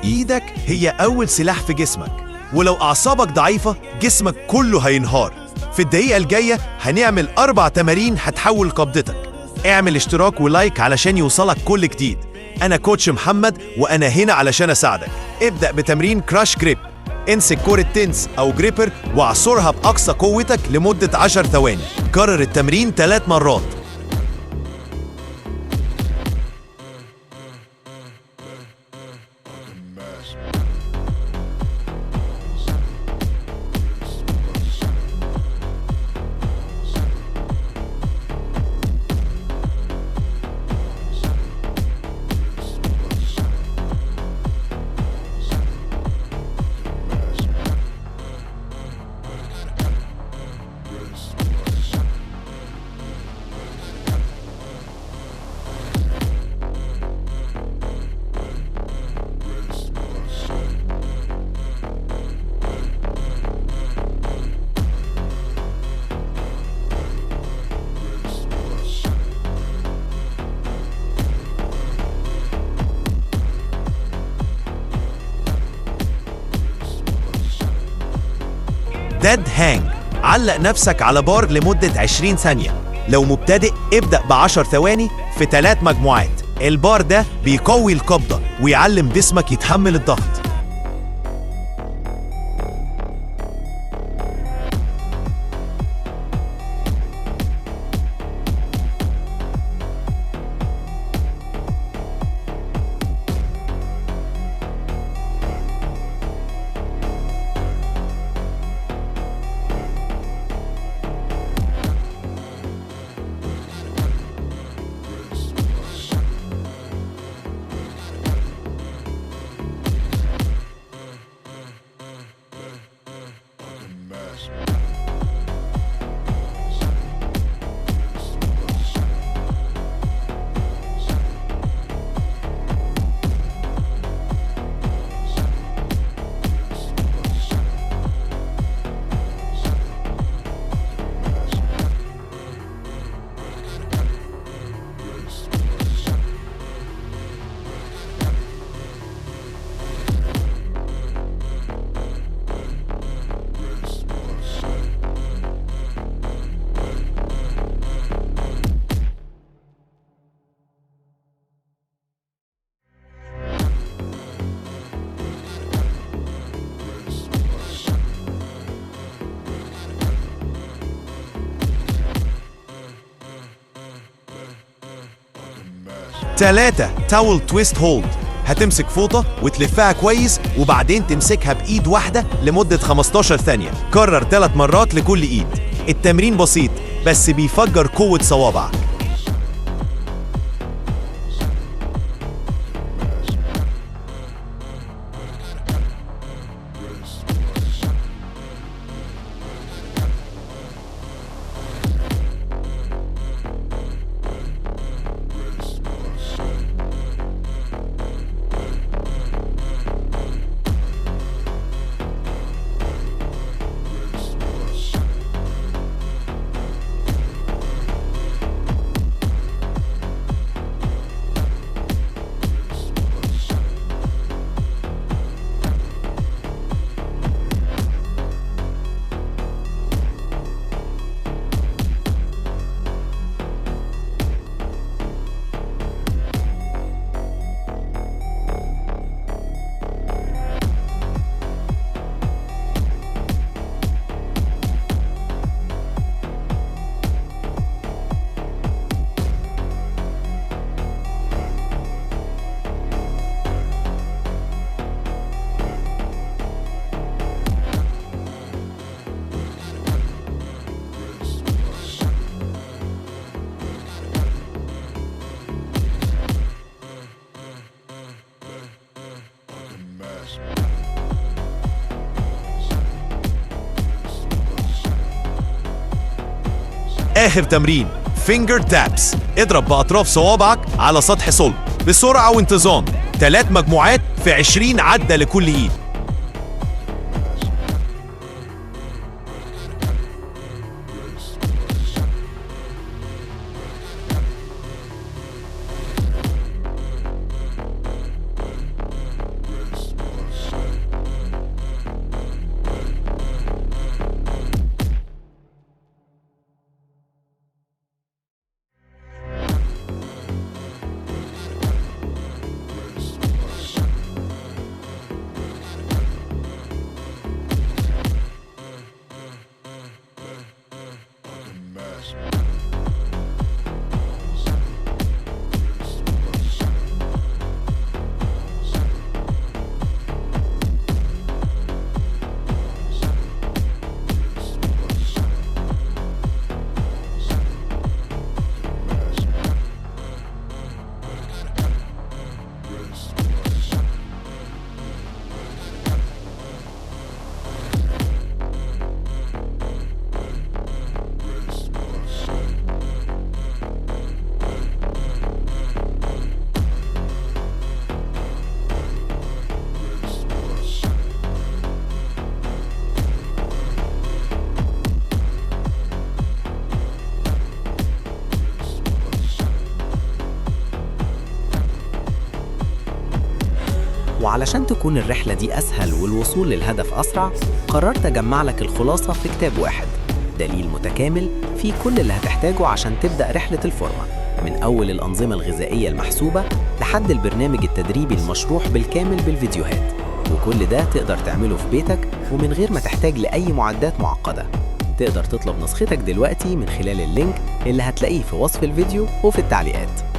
إيدك هي أول سلاح في جسمك، ولو أعصابك ضعيفة جسمك كله هينهار. في الدقيقة الجاية هنعمل 4 تمارين هتحول قبضتك. اعمل اشتراك ولايك علشان يوصلك كل جديد. أنا كوتش محمد وأنا هنا علشان أساعدك. ابدأ بتمرين كراش جريب. امسك كورة تنس أو جريبر واعصرها بأقصى قوتك لمدة 10 ثواني. كرر التمرين 3 مرات. ديد هانج. علق نفسك على بار لمدة 20 ثانية. لو مبتدئ ابدأ ب10 ثواني في 3 مجموعات. البار ده بيقوي القبضة ويعلم جسمك يتحمل الضغط. تلاتة تاول تويست هولد. هتمسك فوطة وتلفها كويس وبعدين تمسكها بإيد واحدة لمدة 15 ثانية. كرر 3 مرات لكل إيد. التمرين بسيط بس بيفجر قوة صوابعك. آخر تمرين فينجر تابس. اضرب بأطراف صوابعك على سطح صلب بسرعة وانتظام. 3 مجموعات في 20 عدة لكل إيد. وعلشان تكون الرحلة دي أسهل والوصول للهدف أسرع، قررت أجمع لك الخلاصة في كتاب واحد، دليل متكامل فيه كل اللي هتحتاجه عشان تبدأ رحلة الفورمة، من أول الأنظمة الغذائية المحسوبة لحد البرنامج التدريبي المشروح بالكامل بالفيديوهات. وكل ده تقدر تعمله في بيتك ومن غير ما تحتاج لأي معدات معقدة. تقدر تطلب نسختك دلوقتي من خلال اللينك اللي هتلاقيه في وصف الفيديو وفي التعليقات.